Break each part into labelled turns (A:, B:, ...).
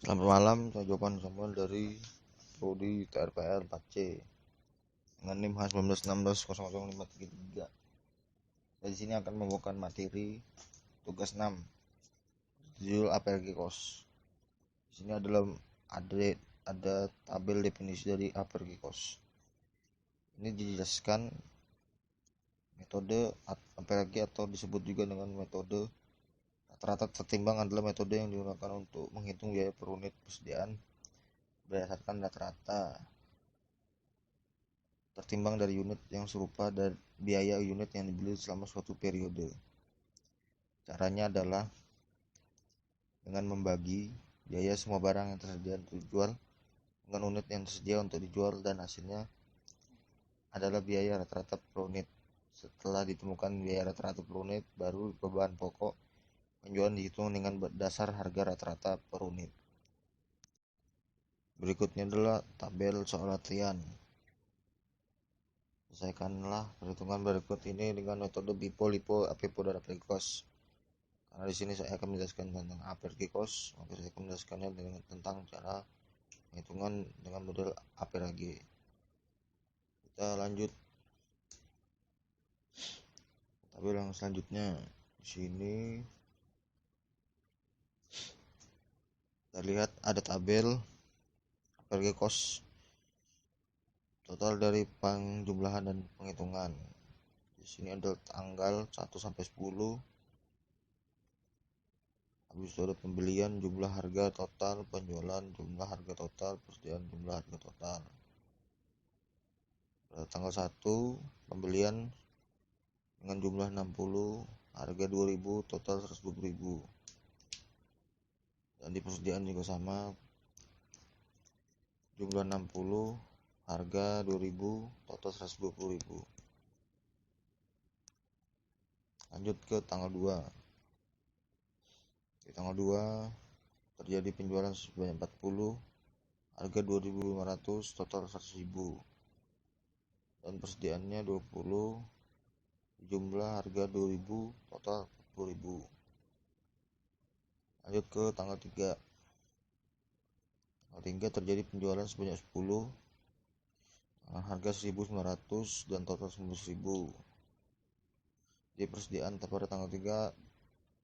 A: Selamat malam, saya Jopan Samuel dari Prodi TRPL 4C dengan NIM H19160053. Saya di sini akan membawakan materi tugas 6 judul APLG Kos. Di sini ada tabel definisi dari APLG Kos. Ini dijelaskan metode APLG atau disebut juga dengan metode rata-rata tertimbang adalah metode yang digunakan untuk menghitung biaya per unit persediaan berdasarkan rata-rata tertimbang dari unit yang serupa dan biaya unit yang dibeli selama suatu periode. Caranya adalah dengan membagi biaya semua barang yang tersedia untuk dijual dengan unit yang tersedia untuk dijual, dan hasilnya adalah biaya rata-rata per unit. Setelah ditemukan biaya rata-rata per unit, baru beban pokok penjualan dihitung dengan dasar harga rata-rata per unit. Berikutnya adalah tabel soal latihan. Selesaikanlah perhitungan berikut ini dengan metode BIPO, LIPO, APEPO, dan APLG Kos. Karena di sini saya akan menjelaskan tentang APLG Kos, maka saya akan menjelaskannya tentang cara perhitungan dengan model APLG. Kita lanjut tabel yang selanjutnya. Di sini kita lihat ada tabel APLG Kos total dari penjumlahan dan penghitungan. Di sini ada tanggal 1 sampai 10. Habis itu ada pembelian, jumlah harga total, penjualan, jumlah harga total, persediaan, jumlah harga total. Pada tanggal 1 pembelian dengan jumlah 60, harga 2000, total 120.000. Dan di persediaan juga sama, jumlah 60, harga 2000, total 120.000. Lanjut ke tanggal 2. Di tanggal 2 terjadi penjualan sebanyak 40, harga 2.500, total 100.000. Dan persediaannya 20, jumlah harga 2.000, total 40.000. Lanjut ke tanggal 3. Tanggal 3 terjadi penjualan sebanyak 10, harga 1.900 dan total 19.000. Di persediaan pada tanggal 3,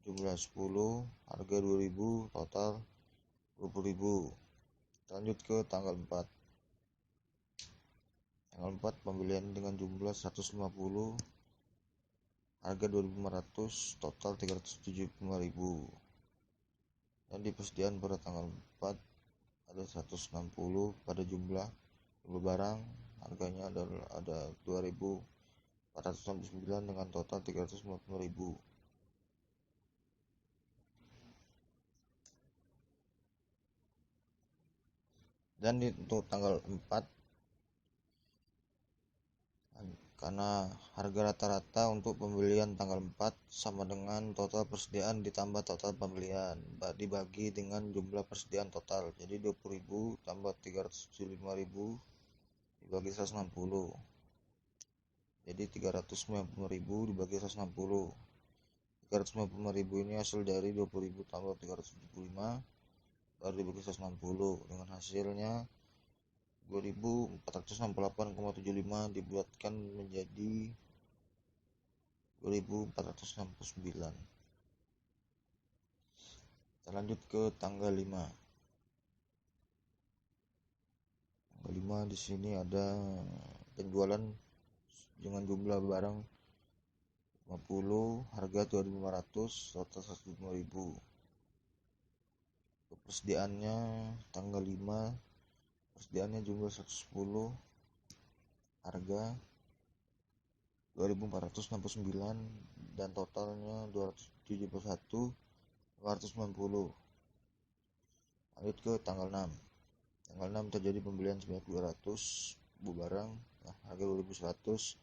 A: jumlah 10, harga 2.000, total 20.000. Lanjut ke tanggal 4. Tanggal 4 pembelian dengan jumlah 150, harga 2.500, total 375.000. Dan di persediaan pada tanggal 4 ada 160 pada jumlah barang, harganya ada 2.469 dengan total 350.000. Dan untuk tanggal 4, karena harga rata-rata untuk pembelian tanggal 4 sama dengan total persediaan ditambah total pembelian dibagi dengan jumlah persediaan total, jadi 20.000 tambah 375.000 dibagi 160, jadi 390.000 dibagi 160. 395.000 ini hasil dari 20.000 tambah 375 baru dibagi 160, dengan hasilnya 2.468,75 dibuatkan menjadi 2.469. Kita lanjut ke tanggal 5. Tanggal 5 di sini ada penjualan dengan jumlah barang 50, harga 2.500, total 105.000. Persediaannya tanggal 5, persediaannya jumlah 110, harga 2.469 dan totalnya 271.590. Lanjut ke tanggal 6. Tanggal 6 terjadi pembelian sebanyak 200 barang, harga 2.100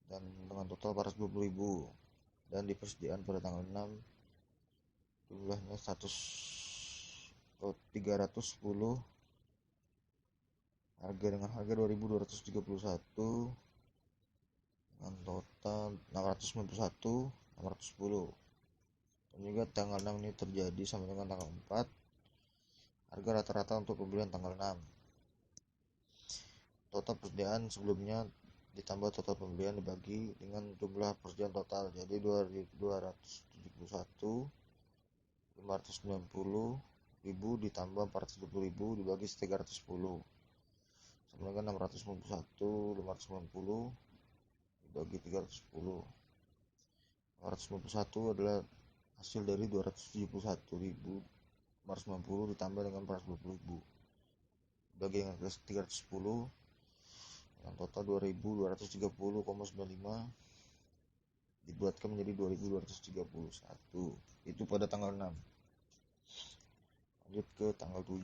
A: dan dengan total 420.000. Dan di persediaan pada tanggal 6 jumlahnya 310, harga 2.231 dengan total 691.610. Dan juga tanggal 6 ini terjadi sama dengan tanggal 4, Harga rata-rata untuk pembelian tanggal 6. Total persediaan sebelumnya ditambah total pembelian dibagi dengan jumlah persediaan total. Jadi 271.590.000 ditambah 470.000 dibagi 310 sama dengan 691.590 dibagi 310. 491 adalah hasil dari 271.590 ditambah dengan 420.000 dibagi dengan 310 yang total 2.230,95 dibuatkan menjadi 2.231. Itu pada tanggal 6. Lanjut ke tanggal 7.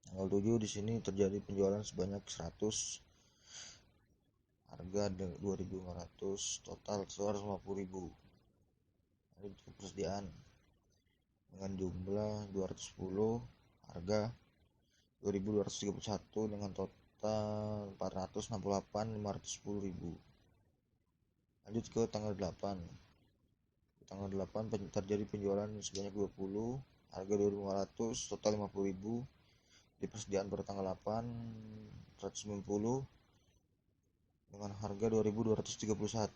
A: Tanggal 7 di sini terjadi penjualan sebanyak 100, harga 2.500, total 150.000. Lanjut ke persediaan dengan jumlah 210, harga 2.231 dengan total 468.510.000. Lanjut ke tanggal 8. Tanggal 8 terjadi penjualan sebanyak 20, harga 2.500, total 50.000. Di persediaan pada tanggal 8 190 dengan harga 2.231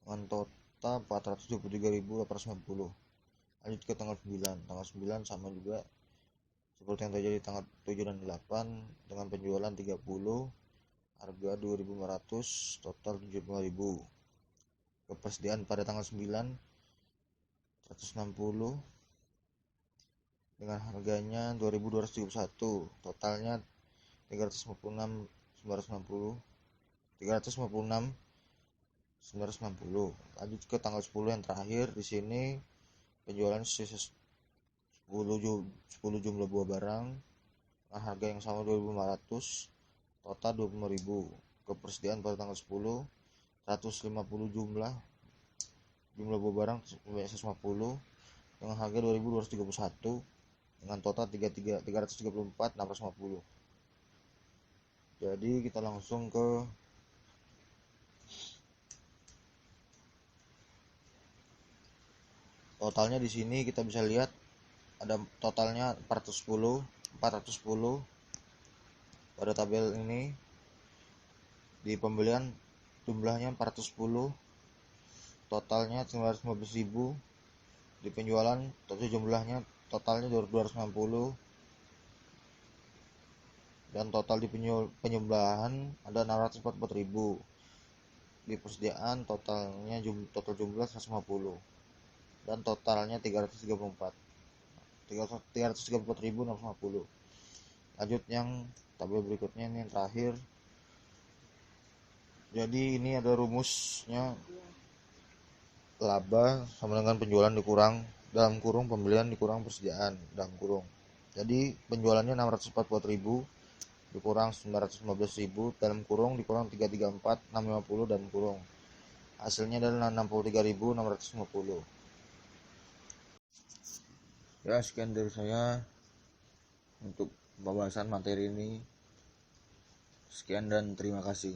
A: dengan total 473.890. Lanjut ke tanggal 9. Tanggal 9 sama juga seperti yang terjadi tanggal 7 dan 8 dengan penjualan 30, harga 2.500, total 75.000. Kepersediaan pada tanggal 9 160 dengan harganya 2.231, totalnya 356.960. Lanjut ke tanggal 10 yang terakhir. Di sini penjualan 10 jumlah buah barang dengan harga yang sama 2.500, total 25.000. Kepersediaan pada tanggal 10 150 jumlah buah barang sebanyak 150 dengan harga 2.231 dengan total 334.650. Jadi kita langsung ke totalnya. Di sini kita bisa lihat ada totalnya 410 pada tabel ini. Di pembelian jumlahnya 410, totalnya 915.000. Di penjualan total jumlahnya totalnya 260 dan total di penyembelahan ada 644.000. Di persediaan totalnya total jumlah 150 dan totalnya 334.650. Lanjut yang tabel berikutnya, ini yang terakhir. Jadi ini ada rumusnya, laba sama dengan penjualan dikurang dalam kurung pembelian dikurang persediaan dalam kurung. Jadi penjualannya 644.000 dikurang 915.000 dalam kurung dikurang 334.650 dalam kurung. Hasilnya adalah 63.650. Ya, sekian dari saya untuk pembahasan materi ini. Sekian dan terima kasih.